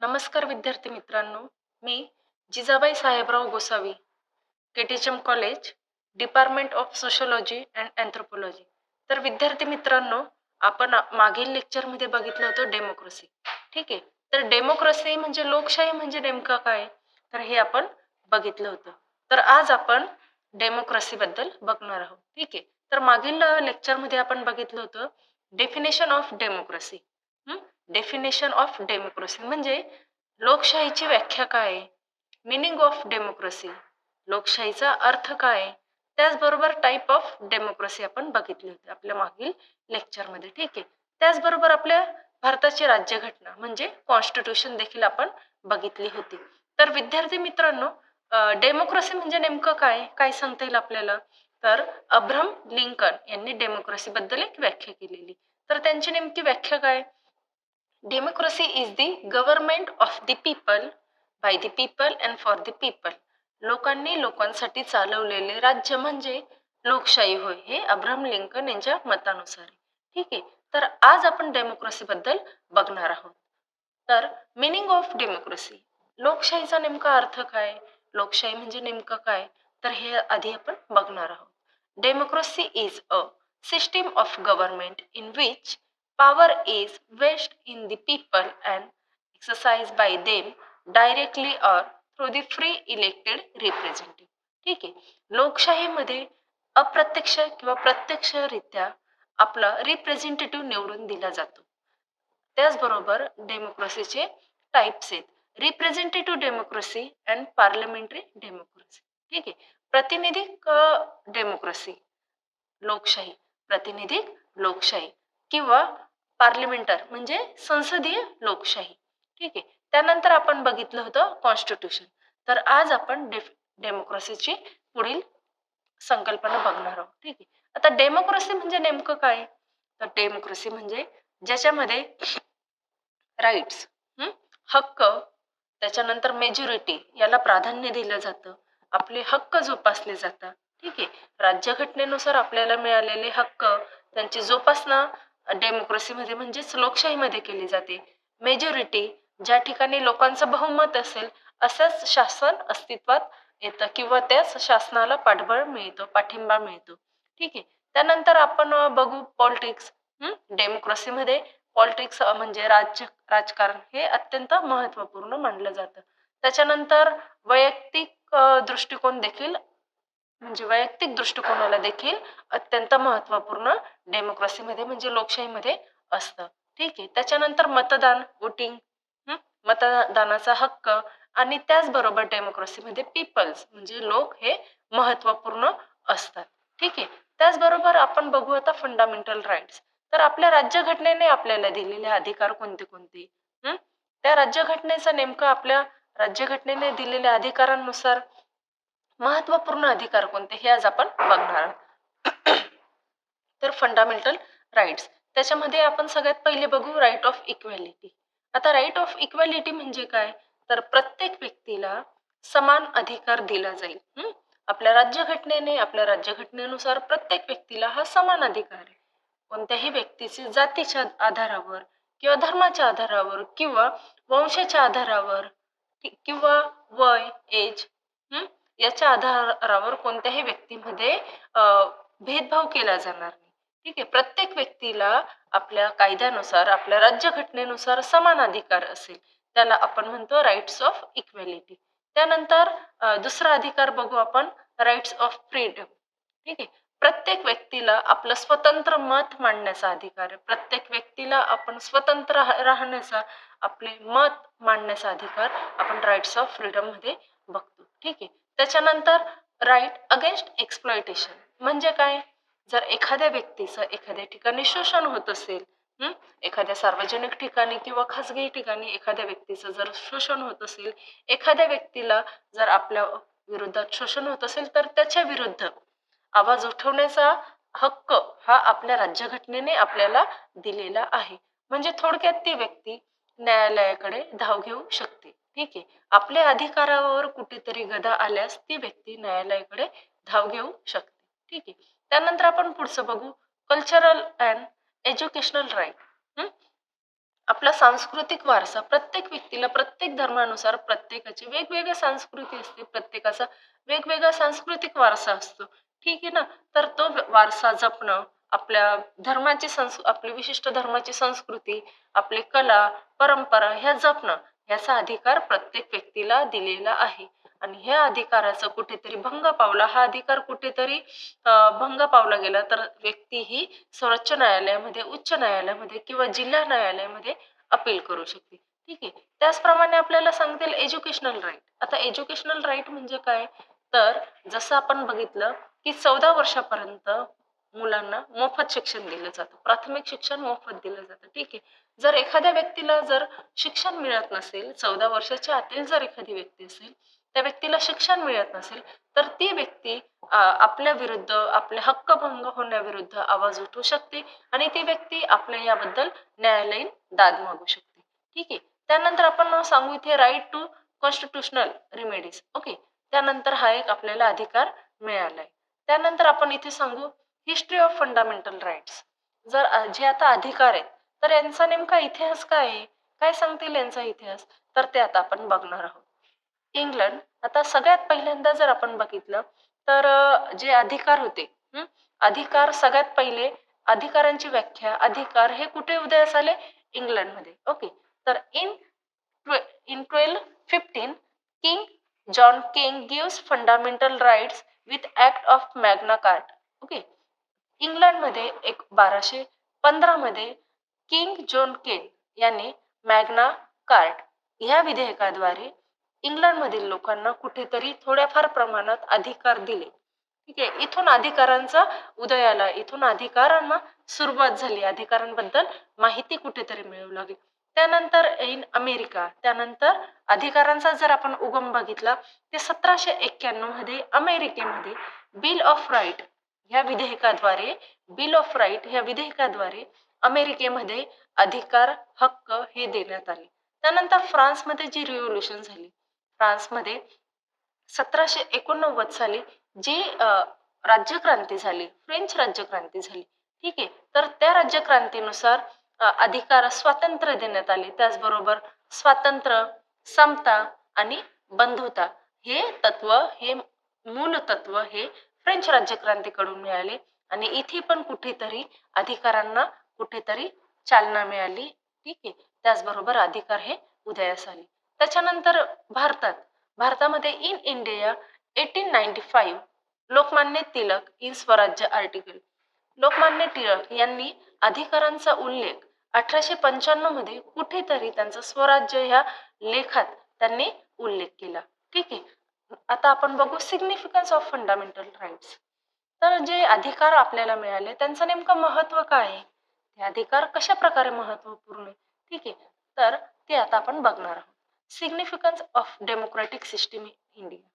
नमस्कार विद्यार्थी मित्रांनो, मी Jijabai Sahebrao Gosavi, KTHM college, department of sociology and anthropology. तर विद्यार्थी मित्रांनो, आपण मागील लेक्चरमध्ये बघितलं होतं डेमोक्रेसी. ठीक आहे. तर डेमोक्रेसी म्हणजे लोकशाही म्हणजे नेमकं काय, तर हे आपण बघितलं होतं. तर आज आपण डेमोक्रेसी बद्दल बघणार आहोत. ठीक आहे. तर मागील लेक्चरमध्ये आपण बघितलं होतं definition of democracy. Definition of democracy म्हणजे लोकशाहीची व्याख्या काय आहे, मिनिंग ऑफ डेमोक्रेसी, लोकशाहीचा अर्थ काय आहे, त्याचबरोबर टाईप ऑफ डेमोक्रेसी आपण बघितली होती आपल्या मागील लेक्चरमध्ये. ठीक आहे. त्याचबरोबर आपल्या भारताची राज्यघटना म्हणजे कॉन्स्टिट्यूशन देखील आपण बघितली होती. तर विद्यार्थी मित्रांनो, डेमोक्रेसी म्हणजे नेमकं काय काय सांगता येईल आपल्याला, तर अब्राहम लिंकन यांनी डेमोक्रेसी बद्दल एक व्याख्या केलेली. तर त्यांची नेमकी व्याख्या काय, democracy is the government of the people, by the people and for the people. लोकांनी लोकांसाठी चालवलेले राज्य म्हणजे लोकशाही होय, हे अब्राहम लिंकन यांच्या मतानुसार. ठीक आहे. तर आज आपण डेमोक्रेसी बद्दल बघणार आहोत. तर मिनिंग ऑफ डेमोक्रेसी, लोकशाहीचा नेमका अर्थ काय, लोकशाही म्हणजे नेमकं काय, तर हे आधी आपण बघणार आहोत. Democracy is a system of government in which power is vested in the people and exercised by them directly or through the free elected representative. ठीक आहे. लोकशाहीमध्ये अप्रत्यक्ष किंवा प्रत्यक्षरित्या आपला रिप्रेझेंटेटिव्ह निवडून दिला जातो. त्याचबरोबर डेमोक्रेसीचे टाइप्स आहेत, representative democracy and parliamentary democracy. ठीक आहे. प्रतिनिधिक डेमोक्रेसी लोकशाही, प्रतिनिधिक लोकशाही किंवा पार्लिमेंटर म्हणजे संसदीय लोकशाही. ठीक आहे. त्यानंतर आपण बघितलं होतं कॉन्स्टिट्यूशन. तर आज आपण डेमोक्रेसीची पुढील संकल्पना बघणार आहोत. ठीक आहे. आता डेमोक्रेसी म्हणजे नेमकं काय, तर डेमोक्रेसी म्हणजे ज्याच्यामध्ये राईट्स, हक्क, त्याच्यानंतर मेजॉरिटी याला प्राधान्य दिलं जातं, आपले हक्क जोपासले जातात. ठीक आहे. राज्यघटनेनुसार आपल्याला मिळालेले हक्क त्यांची जोपासना डेमोक्रेसीमध्ये म्हणजेच लोकशाहीमध्ये केली जाते. मेजॉरिटी, ज्या ठिकाणी लोकांचं बहुमत असेल असंच शासन अस्तित्वात येतं किंवा त्याच शासनाला पाठबळ मिळतं, पाठिंबा मिळतो. ठीक आहे. त्यानंतर आपण बघू पॉलिटिक्स. डेमोक्रेसीमध्ये पॉलिटिक्स म्हणजे राजकारण हे अत्यंत महत्त्वपूर्ण मानलं जातं. त्याच्यानंतर वैयक्तिक दृष्टिकोन देखील म्हणजे वैयक्तिक दृष्टिकोनाला देखील अत्यंत महत्त्वपूर्ण डेमोक्रेसीमध्ये म्हणजे लोकशाहीमध्ये असतं. ठीक आहे. त्याच्यानंतर मतदान, वोटिंग, मतदानाचा हक्क आणि त्याचबरोबर डेमोक्रेसीमध्ये पीपल्स म्हणजे लोक हे महत्त्वपूर्ण असतात. ठीक आहे. त्याचबरोबर आपण बघू आता फंडामेंटल राईट्स. तर आपल्या राज्यघटनेने आपल्याला दिलेले अधिकार कोणते कोणते, त्या राज्यघटनेचं नेमकं आपल्या राज्यघटनेने दिलेल्या अधिकारांनुसार महत्त्वपूर्ण अधिकार कोणते हे आज आपण बघणार आहोत. तर फंडामेंटल राईट्स, त्याच्यामध्ये आपण सगळ्यात पहिले बघू राईट ऑफ इक्वॅलिटी. आता राईट ऑफ इक्वॅलिटी म्हणजे काय, तर प्रत्येक व्यक्तीला समान अधिकार दिला जाईल. आपल्या राज्यघटनेनुसार प्रत्येक व्यक्तीला हा समान अधिकार आहे. कोणत्याही व्यक्तीचे जातीच्या आधारावर किंवा धर्माच्या आधारावर किंवा वंशाच्या आधारावर किंवा वय, एज, याच्या आधारावर कोणत्याही व्यक्तीमध्ये भेदभाव केला जाणार नाही. ठीक आहे. प्रत्येक व्यक्तीला आपल्या कायद्यानुसार आपल्या राज्यघटनेनुसार समान अधिकार असेल, त्याला आपण म्हणतो राईट्स ऑफ इक्वॅलिटी. त्यानंतर दुसरा अधिकार बघू आपण राईट्स ऑफ फ्रीडम. ठीक आहे. प्रत्येक व्यक्तीला आपलं स्वतंत्र मत मांडण्याचा अधिकार आहे. प्रत्येक व्यक्तीला आपण स्वतंत्र राहण्याचा, आपले मत मांडण्याचा अधिकार आपण राईट्स ऑफ फ्रीडम मध्ये बघतो. ठीक आहे. त्याच्यानंतर राईट अगेन्स्ट एक्सप्लॉयटेशन म्हणजे काय, जर एखाद्या व्यक्तीचं एखाद्या ठिकाणी शोषण होत असेल, एखाद्या सार्वजनिक ठिकाणी किंवा खाजगी ठिकाणी एखाद्या व्यक्तीचं जर शोषण होत असेल, एखाद्या व्यक्तीला जर आपल्या विरोधात शोषण होत असेल, तर त्याच्या विरुद्ध आवाज उठवण्याचा हक्क हा आपल्या राज्यघटनेने आपल्याला दिलेला आहे. म्हणजे थोडक्यात ती व्यक्ती न्यायालयाकडे धाव घेऊ शकते. ठीक आहे. आपल्या अधिकारावर कुठेतरी गदा आल्यास ती व्यक्ती न्यायालयाकडे धाव घेऊ शकते. ठीक आहे. त्यानंतर आपण पुढचं बघू, कल्चरल अँड एज्युकेशनल राईट. आपला सांस्कृतिक वारसा प्रत्येक व्यक्तीला प्रत्येक धर्मानुसार प्रत्येकाची वेगवेगळी संस्कृती असते, प्रत्येकाचा वेगवेगळा सांस्कृतिक वारसा असतो. ठीक आहे ना. तर तो वारसा जपणं, आपल्या धर्माची आपली विशिष्ट धर्माची संस्कृती, आपली कला परंपरा ह्या जपणं, याचा अधिकार प्रत्येक व्यक्तीला दिलेला आहे. आणि ह्या अधिकाराचा कुठेतरी भंग पावला, हा अधिकार कुठेतरी भंग पावला गेला तर व्यक्ती ही सर्वोच्च न्यायालयामध्ये, उच्च न्यायालयामध्ये किंवा जिल्हा न्यायालयामध्ये अपील करू शकते. ठीक आहे. त्याचप्रमाणे आपल्याला सांगता येईल एज्युकेशनल राईट. आता एज्युकेशनल राईट म्हणजे काय, तर जसं आपण बघितलं की 14 वर्षापर्यंत मुलांना मोफत शिक्षण दिलं जातं, प्राथमिक शिक्षण मोफत दिलं जातं. ठीक आहे. जर एखाद्या व्यक्तीला जर शिक्षण मिळत नसेल, 14 वर्षाच्या आतील जर एखादी व्यक्ती असेल, त्या व्यक्तीला शिक्षण मिळत नसेल, तर ती व्यक्ती आपल्या विरुद्ध, आपले हक्क भंग होण्याविरुद्ध आवाज उठवू शकते आणि ती व्यक्ती आपल्या याबद्दल न्यायालयीन दाद मागू शकते. ठीक आहे. त्यानंतर आपण सांगू इथे right to constitutional remedies. Okay. त्यानंतर हा एक आपल्याला अधिकार मिळालाय. त्यानंतर आपण इथे सांगू हिस्ट्री ऑफ फंडामेंटल राईट्स. जर जे आता अधिकार आहेत, तर यांचा नेमका इतिहास काय आहे, काय सांगतील यांचा इतिहास, तर ते आता आपण बघणार आहोत. इंग्लंड. आता सगळ्यात पहिल्यांदा जर आपण बघितलं तर जे अधिकार होते, अधिकार सगळ्यात पहिले, अधिकारांची व्याख्या, अधिकार हे कुठे उदयास आले, इंग्लंडमध्ये. ओके. तर in 1215 king John king gives fundamental rights with act of Magna Carta. Okay. इंग्लंडमध्ये 1215 मध्ये किंग जॉन केन यांनी मॅग्ना कार्ट ह्या विधेयकाद्वारे इंग्लंडमधील लोकांना कुठेतरी थोड्याफार प्रमाणात अधिकार दिले. ठीक आहे. इथून अधिकारांचा उदयाला, इथून अधिकारांना सुरुवात झाली, अधिकारांबद्दल माहिती कुठेतरी मिळू लागली. त्यानंतर इन अमेरिका, त्यानंतर अधिकारांचा जर आपण उगम बघितला ते 1791 मध्ये अमेरिकेमध्ये बिल ऑफ राईट ह्या विधेयकाद्वारे, बिल ऑफ राईट ह्या विधेयकाद्वारे अमेरिकेमध्ये अधिकार, हक्क हे देण्यात आले. त्यानंतर फ्रान्समध्ये जी रिव्होल्युशन झाली, फ्रान्समध्ये 1789 साली जी राज्यक्रांती झाली, फ्रेंच राज्यक्रांती झाली. ठीक आहे. तर त्या राज्यक्रांतीनुसार अधिकार, स्वातंत्र्य देण्यात आले. त्याचबरोबर स्वातंत्र्य, समता आणि बंधुता हे तत्व, हे मूल तत्व हे फ्रेंच राज्यक्रांतीकडून मिळाले आणि इथे पण कुठेतरी अधिकारांना कुठेतरी चालना मिळाली. ठीक आहे. त्याचबरोबर अधिकार हे उदयास आले. त्याच्यानंतर भारतामध्ये in India 1895 Lokmanya Tilak in स्वराज्य आर्टिकल. लोकमान्य टिळक यांनी अधिकारांचा उल्लेख 1895 मध्ये कुठेतरी त्यांचा स्वराज्य ह्या लेखात त्यांनी उल्लेख केला. ठीक आहे. आता आपण बघू सिग्निफिकन्स ऑफ फंडामेंटल राईट्स. तर जे अधिकार आपल्याला मिळाले त्यांचं नेमकं महत्व काय आहे, ते अधिकार कशा प्रकारे महत्वपूर्ण आहे. ठीक आहे. तर ते आता आपण बघणार आहोत. Significance of democratic system in India.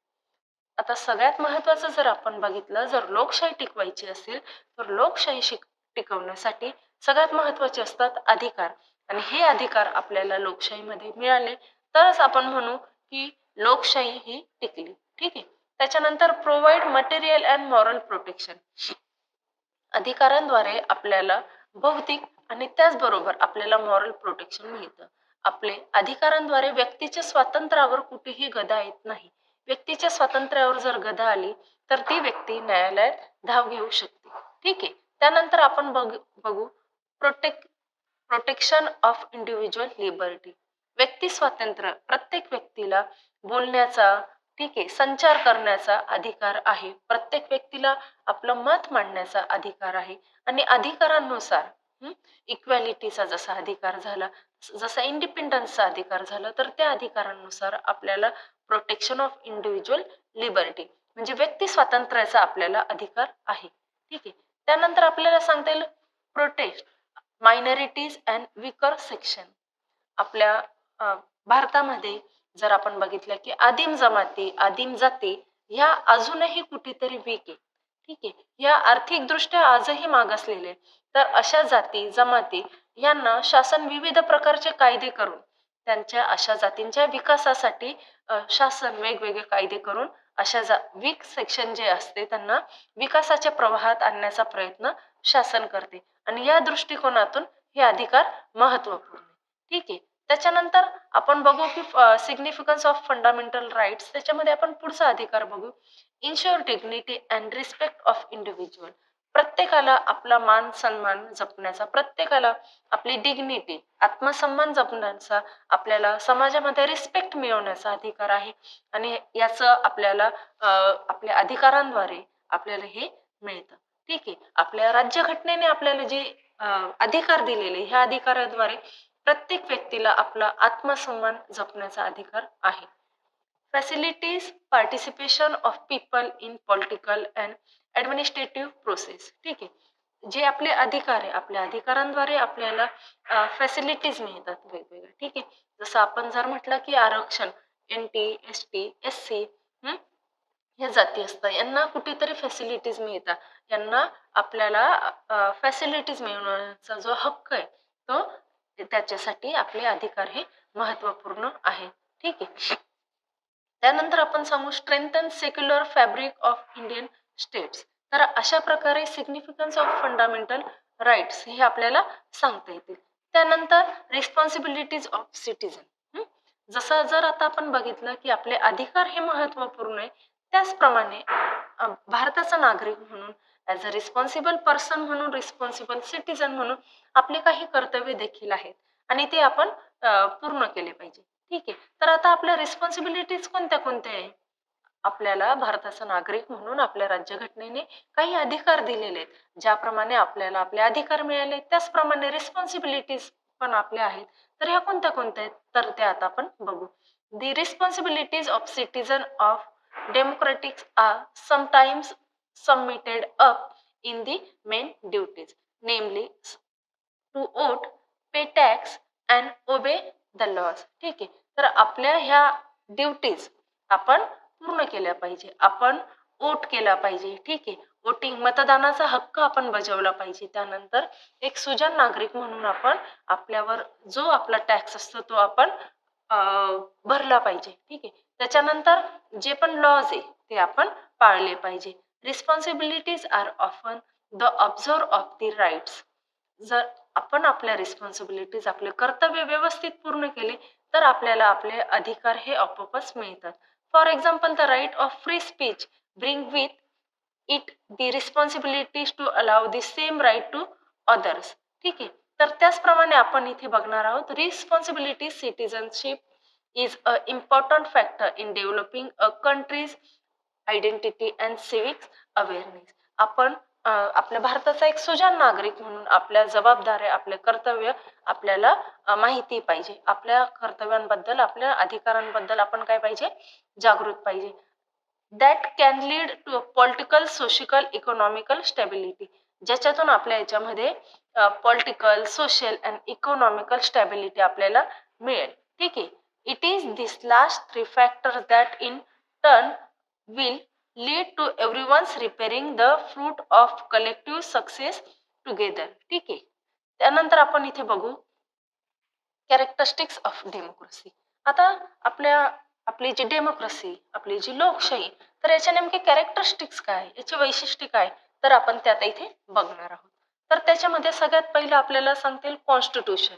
आता सगळ्यात महत्वाचं जर आपण बघितलं, जर लोकशाही टिकवायची असेल तर लोकशाही टिकवण्यासाठी सगळ्यात महत्वाचे असतात अधिकार, आणि हे अधिकार आपल्याला लोकशाहीमध्ये मिळाले तरच आपण म्हणू की लोकशाही ही टिकली. ठीक आहे. त्याच्यानंतर provide material and moral protection. अधिकारांद्वारे आपल्याला भौतिक आणि त्याचबरोबर आपल्याला मॉरल प्रोटेक्शन मिळतं. आपले अधिकारांद्वारे व्यक्तीच्या स्वातंत्र्यावर कुठेही गदा येत नाही. व्यक्तीच्या स्वातंत्र्यावर जर गदा आली तर ती व्यक्ती न्यायालयात धाव घेऊ शकते. ठीक आहे. त्यानंतर आपण बघू प्रोटेक्शन ऑफ इंडिव्हिज्युअल लिबर्टी. व्यक्ती स्वातंत्र्य, प्रत्येक व्यक्तीला बोलण्याचा, ठीक आहे, संचार करण्याचा अधिकार आहे. प्रत्येक व्यक्तीला आपलं मत मांडण्याचा अधिकार आहे आणि अधिकारांनुसार इक्वॅलिटीचा जसा अधिकार झाला, जसा इंडिपेंडन्सचा अधिकार झाला, तर त्या अधिकारांनुसार आपल्याला प्रोटेक्शन ऑफ इंडिव्हिज्युअल लिबर्टी म्हणजे व्यक्ती स्वातंत्र्याचा आपल्याला अधिकार आहे. ठीक आहे. त्यानंतर आपल्याला सांगता येईल protect minorities and weaker section. आपल्या भारतामध्ये जर आपण बघितलं की आदिम जमाती, आदिम जाती ह्या अजूनही कुठेतरी वीक आहे. ठीक आहे. या आर्थिकदृष्ट्या आजही मागासलेले, तर अशा जाती जमाती यांना शासन विविध प्रकारचे कायदे करून त्यांच्या अशा जातींच्या विकासासाठी शासन वेगवेगळे कायदे करून अशा वीक सेक्शन जे असते त्यांना विकासाच्या प्रवाहात आणण्याचा प्रयत्न शासन करते आणि या दृष्टिकोनातून हे अधिकार महत्वपूर्ण. ठीक आहे. त्याच्यानंतर आपण बघू की सिग्निफिकन्स ऑफ फंडामेंटल राईट्स, त्याच्यामध्ये आपण पुढचा अधिकार बघू. Ensure dignity and respect of individual. प्रत्येकाला आपला मान सन्मान जपण्याचा, प्रत्येकाला आपली डिग्निटी आत्मसन्मान जपण्याचा, आपल्याला समाजामध्ये रिस्पेक्ट मिळवण्याचा अधिकार आहे आणि याचं आपल्याला आपल्या अधिकारांद्वारे आपल्याला हे मिळतं. ठीक आहे. आपल्या राज्यघटनेने आपल्याला जे अधिकार दिलेले, ह्या अधिकाराद्वारे प्रत्येक व्यक्तीला आपला आत्मसन्मान जपण्याचा अधिकार आहे. Facilities participation of people in political and administrative process. ठीक आहे. जे आपले अधिकार आहे, आपल्या अधिकारांद्वारे आपल्याला फॅसिलिटीज मिळतात वेगवेगळ्या. ठीक आहे. जसं आपण जर म्हटलं की आरक्षण, NT, ST, SC हे जाती असतात, यांना कुठेतरी फॅसिलिटीज मिळतात, यांना आपल्याला फॅसिलिटीज मिळवण्याचा जो हक्क आहे तो, त्याच्यासाठी आपले अधिकार हे महत्वपूर्ण आहे. ठीक आहे. त्यानंतर आपण सांगू strengthen secular fabric of Indian states. तर अशा प्रकारे सिग्निफिकन्स ऑफ फंडामेंटल राईट्स हे आपल्याला सांगता येतील. त्यानंतर रिस्पॉन्सिबिलिटीज ऑफ सिटीजन. जसं जर आता आपण बघितलं की आपले अधिकार हे महत्वपूर्ण आहे, त्याचप्रमाणे भारताचा नागरिक म्हणून, ॲज अ रिस्पॉन्सिबल पर्सन म्हणून, रिस्पॉन्सिबल सिटीजन म्हणून आपले काही कर्तव्य देखील आहेत आणि ते आपण पूर्ण केले पाहिजे. ठीक आहे. तर आता आपल्या रिस्पॉन्सिबिलिटीज कोणत्या कोणत्या आहे? आपल्याला भारताचा नागरिक म्हणून आपल्या राज्यघटनेने काही अधिकार दिलेले आहेत. ज्याप्रमाणे आपल्याला आपले अधिकार मिळाले त्याचप्रमाणे रिस्पॉन्सिबिलिटीज पण आपल्या आहेत. तर ह्या कोणत्या कोणत्या आहेत? तर त्या आता आपण बघू. The responsibilities of citizen of democratic are sometimes submitted up in the main duties, namely to vote, pay tax and obey the laws. ठीक आहे. तर आपल्या ह्या ड्युटीज आपण पूर्ण केल्या पाहिजे. आपण वोट केला पाहिजे. ठीक आहे. वोटिंग, मतदानाचा हक्क आपण बजावला पाहिजे. त्यानंतर एक सुजाण नागरिक म्हणून आपण आपल्यावर जो आपला टॅक्स असतो तो आपण भरला पाहिजे. ठीक आहे. त्याच्यानंतर जे पण लॉज आहे ते आपण पाळले पाहिजे. Responsibilities are often the observe of the rights. जर आपण आपल्या रिस्पॉन्सिबिलिटीज, आपले कर्तव्य व्यवस्थित पूर्ण केले तर आपल्याला आपले अधिकार हे आपोआपच मिळतात. For example, the right of free speech bring with it the responsibilities to allow the same right to others. ठीक आहे. तर त्याचप्रमाणे आपण इथे बघणार आहोत responsibility citizenship is a important factor in developing a country's identity and civic awareness. आपण आपल्या भारताचा एक सुजाण नागरिक म्हणून आपल्या जबाबदाऱ्या, आपले कर्तव्य आपल्याला माहिती पाहिजे. आपल्या कर्तव्यांबद्दल, आपल्या अधिकारांबद्दल आपण काय पाहिजे? जागृत पाहिजे. That can lead to political, social, economical stability. ज्याच्यातून आपल्या याच्यामध्ये political, social and economical stability आपल्याला मिळेल. ठीक आहे. It is this last three factors that in turn will lead to everyone's repairing the fruit of collective success together. ठीक आहे. त्यानंतर आपण इथे बघू कॅरेक्टरिस्टिक्स ऑफ डेमोक्रेसी. आता आपली जी डेमोक्रेसी, आपली जी लोकशाही, तर याच्या नेमके कॅरेक्टरिस्टिक्स काय, याची वैशिष्ट्ये काय, तर आपण त्यात इथे बघणार आहोत. तर त्याच्यामध्ये सगळ्यात पहिलं आपल्याला सांगतील कॉन्स्टिट्यूशन.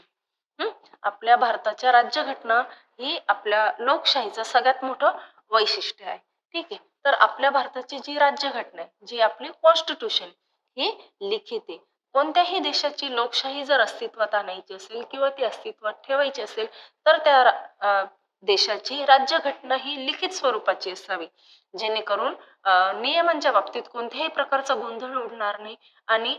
आपल्या भारताच्या राज्यघटना ही आपल्या लोकशाहीचं सगळ्यात मोठं वैशिष्ट्य आहे. ठीक आहे. तर आपल्या भारताची जी राज्यघटना आहे, जी आपली कॉन्स्टिट्यूशन, ही लिखित आहे. कोणत्याही देशाची लोकशाही जर अस्तित्वात आणायची असेल किंवा ती अस्तित्वात ठेवायची असेल तर त्या देशाची राज्यघटना ही लिखित स्वरूपाची असावी, जेणेकरून नियमांच्या बाबतीत कोणत्याही प्रकारचा गोंधळ उडणार नाही आणि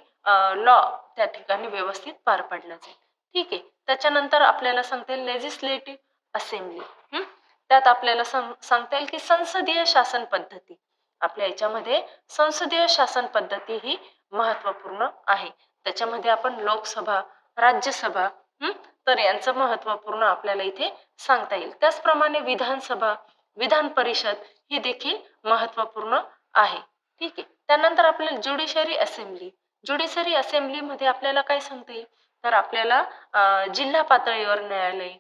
लॉ त्या ठिकाणी व्यवस्थित पार पडला जाईल. ठीक आहे. त्याच्यानंतर आपल्याला सांगता येईल लेजिस्लेटिव्ह असेंब्ली. त्यात आपल्याला सांगता येईल की संसदीय शासन पद्धती. आपल्या याच्यामध्ये संसदीय शासन पद्धती ही महत्वपूर्ण आहे. त्याच्यामध्ये आपण लोकसभा, राज्यसभा, तर यांचं महत्वपूर्ण आपल्याला इथे सांगता येईल. त्याचप्रमाणे विधानसभा, विधान परिषद ही देखील महत्वपूर्ण आहे. ठीक आहे. त्यानंतर आपल्याला ज्युडिशरी असेंब्ली. ज्युडिशरी असेंब्लीमध्ये आपल्याला काय सांगता येईल, तर आपल्याला जिल्हा पातळीवर न्यायालय,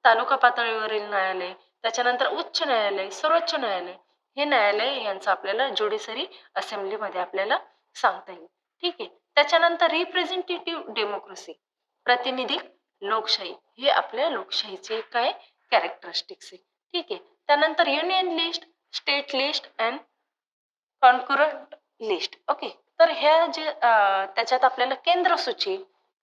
तालुका पातळीवरील न्यायालय, त्याच्यानंतर उच्च न्यायालय, सर्वोच्च न्यायालय हे न्यायालय यांचं आपल्याला ज्युडिशरी असेंब्लीमध्ये आपल्याला सांगता येईल. ठीक आहे. त्याच्यानंतर रिप्रेझेंटेटिव्ह डेमोक्रेसी, प्रतिनिधी लोकशाही, हे आपल्या लोकशाहीचे काय कॅरेक्टरिस्टिक्स आहे. ठीक आहे. त्यानंतर union list, state list and concurrent list. Okay. तर ह्या जे त्याच्यात आपल्याला केंद्र सूची,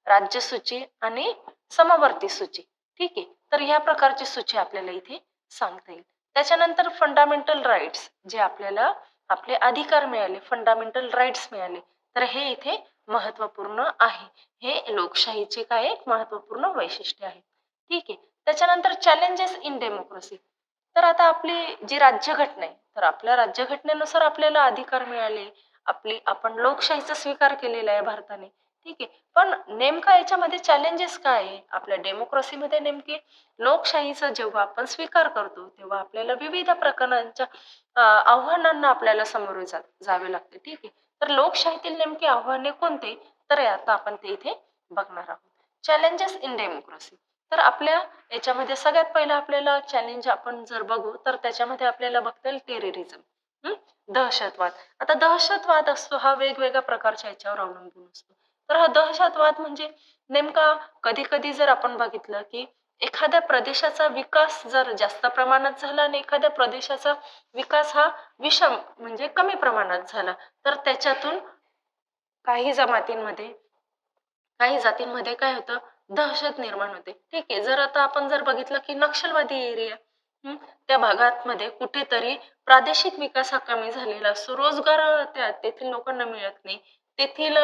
राज्य सूची आणि समवर्ती सूची. ठीक आहे. तर ह्या प्रकारची सूची आपल्याला इथे सांगता येईल. त्याच्यानंतर फंडामेंटल राईट्स, जे आपल्याला आपले अधिकार मिळाले, फंडामेंटल राईट्स मिळाले, तर हे इथे महत्वपूर्ण आहे. हे लोकशाहीचे काय एक महत्वपूर्ण वैशिष्ट्य आहे. ठीक आहे. त्याच्यानंतर चॅलेंजेस इन डेमोक्रेसी. तर आता आपली जी राज्यघटना आहे, तर आपल्या राज्यघटनेनुसार आपल्याला अधिकार मिळाले, आपण लोकशाहीचा स्वीकार केलेला आहे भारताने. ठीक आहे. पण नेमका याच्यामध्ये चॅलेंजेस काय आहे? आपल्या डेमोक्रेसीमध्ये नेमके लोकशाहीचा जेव्हा आपण स्वीकार करतो तेव्हा आपल्याला विविध प्रकारच्या आव्हानांना आपल्याला सामोरे जावे लागते. ठीक आहे. तर लोकशाहीतील नेमके आव्हाने कोणते? तर आता आपण ते इथे बघणार आहोत. Challenges in democracy. तर आपल्या याच्यामध्ये सगळ्यात पहिला आपल्याला चॅलेंज आपण जर बघू तर त्याच्यामध्ये आपल्याला बघता येईल टेररिझम, दहशतवाद. आता दहशतवाद असतो हा वेगवेगळ्या प्रकारच्या याच्यावर अवलंबून असतो. तर हा दहशतवाद म्हणजे नेमका कधी कधी जर आपण बघितलं की एखाद्या प्रदेशाचा विकास जर जास्त प्रमाणात झाला आणि एखाद्या प्रदेशाचा विकास हा विषम म्हणजे कमी प्रमाणात झाला, तर त्याच्यातून काही जमातींमध्ये काही जातींमध्ये काय होतं, दहशत निर्माण होते. ठीक आहे. जर आता आपण जर बघितलं की नक्षलवादी एरिया, त्या भागात मध्ये कुठेतरी प्रादेशिक विकास हा कमी झालेला असतो, रोजगार तेथील लोकांना मिळत नाही, तेथील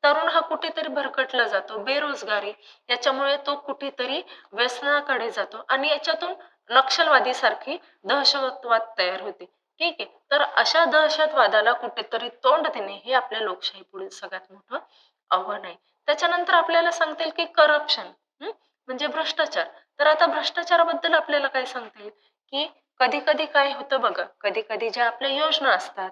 तरुण हा कुठेतरी भरकटला जातो, बेरोजगारी, याच्यामुळे तो कुठेतरी व्यसनाकडे जातो आणि याच्यातून नक्षलवादी सारखी दहशतवाद तयार होते. ठीक आहे. तर अशा दहशतवादाला कुठेतरी तोंड देणे हे आपल्या लोकशाही पुढील सगळ्यात मोठं आव्हान आहे. त्याच्यानंतर आपल्याला सांगता येईल की करप्शन, म्हणजे भ्रष्टाचार. तर आता भ्रष्टाचाराबद्दल आपल्याला काय सांगता येईल की कधी कधी काय होतं बघा, कधी कधी ज्या आपल्या योजना असतात,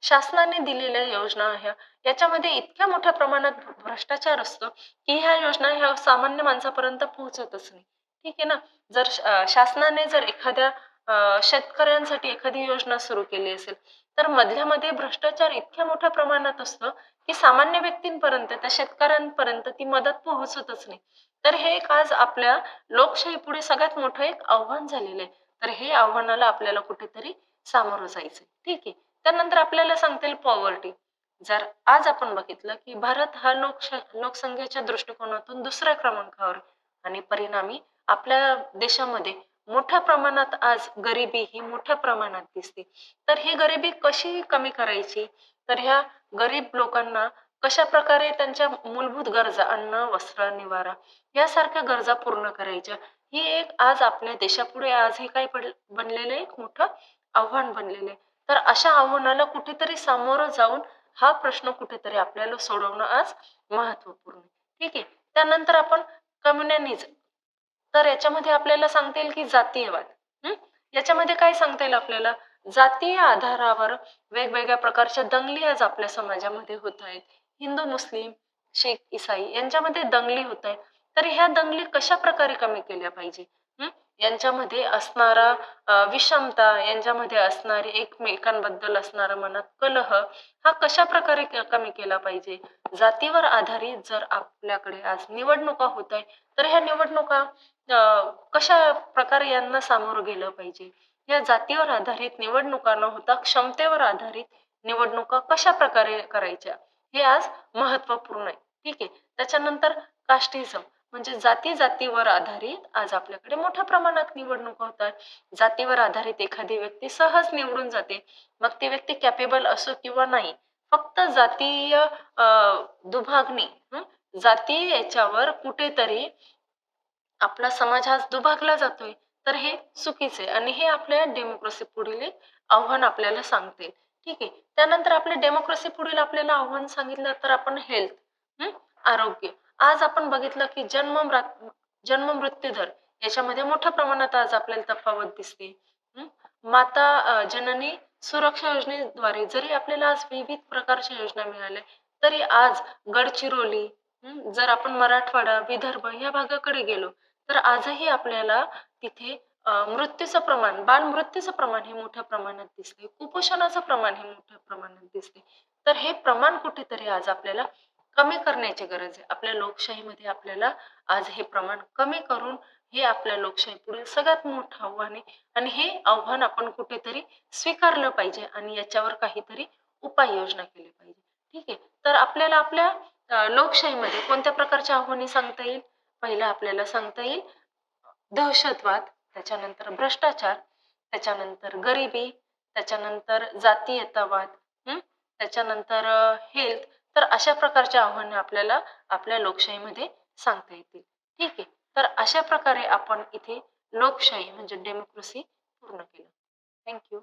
शासनाने दिलेल्या योजना ह्या, याच्यामध्ये इतक्या मोठ्या प्रमाणात भ्रष्टाचार असतो की ह्या योजना ह्या सामान्य माणसापर्यंत पोहोचतच नाही. ठीक आहे ना. जर शासनाने जर एखाद्या शेतकऱ्यांसाठी एखादी योजना सुरू केली असेल, तर मधल्या मध्ये भ्रष्टाचार इतक्या मोठ्या प्रमाणात असतो की सामान्य व्यक्तींपर्यंत, त्या शेतकऱ्यांपर्यंत ती मदत पोहोचतच नाही. तर हे एक आज आपल्या लोकशाही पुढे सगळ्यात मोठं एक आव्हान झालेलं आहे. तर हे आव्हानाला आपल्याला कुठेतरी सामोरं जायचंय. ठीक आहे. त्यानंतर आपल्याला सांगता येईल पॉवर्टी. जर आज आपण बघितलं की भारत हा लोकसंख्येच्या दृष्टिकोनातून दुसऱ्या क्रमांकावर, आणि परिणामी आपल्या देशामध्ये मोठ्या प्रमाणात आज गरिबी ही मोठ्या प्रमाणात दिसते. तर ही गरिबी कशी कमी करायची? तर ह्या गरीब लोकांना कशा प्रकारे त्यांच्या मूलभूत गरजा, अन्न, वस्त्र, निवारा यासारख्या गरजा पूर्ण करायच्या, ही एक आज आपल्या देशापुढे आज हे काय बनलेलं आहे, एक मोठं आव्हान बनलेलं आहे. तर अशा आव्हानाला कुठेतरी सामोरं जाऊन हा प्रश्न कुठेतरी आपल्याला सोडवणं आज महत्वपूर्ण आहे. ठीक आहे. त्यानंतर आपण कम्युनॅनिझम. तर याच्यामध्ये आपल्याला सांगता येईल की जातीयवाद. हं? याच्यामध्ये काय सांगता येईल आपल्याला? जातीय आधारावर वेगवेगळ्या प्रकारच्या दंगली आज आपल्या समाजामध्ये होत आहेत. हिंदू, मुस्लिम, शीख, इसाई यांच्यामध्ये दंगली होत आहेत. तर ह्या दंगली कशा प्रकारे कमी केल्या पाहिजे? हं? यांच्यामध्ये असणारा विषमता, यांच्यामध्ये असणारी एकमेकांबद्दल असणारा मनात कलह हा कशा प्रकारे कमी केला पाहिजे? जातीवर आधारित जर आपल्याकडे आज निवडणुका होत आहे, तर ह्या निवडणुका कशा प्रकारे यांना सामोरं गेलं पाहिजे? या जातीवर आधारित निवडणुका न होता क्षमतेवर आधारित निवडणुका कशा प्रकारे करायच्या, हे आज महत्वपूर्ण आहे. ठीक आहे. त्याच्यानंतर कास्टिझम, म्हणजे जाती जातीवर आधारित आज आपल्याकडे मोठ्या प्रमाणात निवडणुका होतात. जातीवर आधारित एखादी व्यक्ती सहज निवडून जाते, मग ती व्यक्ती कॅपेबल असो किंवा नाही. फक्त जातीय दुभागणी, जाती याच्यावर कुठेतरी आपला समाज आज दुभागला जातोय. तर हे चुकीचे आहे आणि हे आपल्या डेमोक्रेसी पुढील एक आव्हान आपल्याला सांगते. ठीक आहे. त्यानंतर आपल्या डेमोक्रेसी पुढील आपल्याला आव्हान सांगितलं तर आपण हेल्थ, आरोग्य. आज आपण बघितलं की जन्म मृत्यू दर याच्यामध्ये मोठ्या प्रमाणात आज आपल्याला तफावत दिसते. हं? माता जननी सुरक्षा योजनेद्वारे जरी आपल्याला आज विविध प्रकारच्या योजना मिळाल्या, तरी आज गडचिरोली, जर आपण मराठवाडा, विदर्भ या भागाकडे गेलो, तर आजही आपल्याला तिथे मृत्यूचं प्रमाण, बालमृत्यूचं प्रमाण हे मोठ्या प्रमाणात दिसते, कुपोषणाचं प्रमाण हे मोठ्या प्रमाणात दिसते. तर हे प्रमाण कुठेतरी आज आपल्याला कमी करण्याची गरज आहे. आपल्या लोकशाहीमध्ये आपल्याला आज हे प्रमाण कमी करून हे आपल्या लोकशाही पुढील सगळ्यात मोठं आव्हान आहे आणि हे आव्हान आपण कुठेतरी स्वीकारलं पाहिजे आणि याच्यावर काहीतरी उपाययोजना केली पाहिजे. ठीक आहे. तर आपल्याला आपल्या लोकशाहीमध्ये कोणत्या प्रकारच्या आव्हाने सांगता येईल? पहिलं आपल्याला सांगता येईल दहशतवाद, त्याच्यानंतर भ्रष्टाचार, त्याच्यानंतर गरिबी, त्याच्यानंतर जातीयतावाद, त्याच्यानंतर हेल्थ. तर अशा प्रकारच्या आव्हाने आपल्याला आपल्या लोकशाहीमध्ये सांगता येतील. ठीक आहे. तर अशा प्रकारे आपण इथे लोकशाही म्हणजे डेमोक्रेसी पूर्ण केलं. थँक्यू.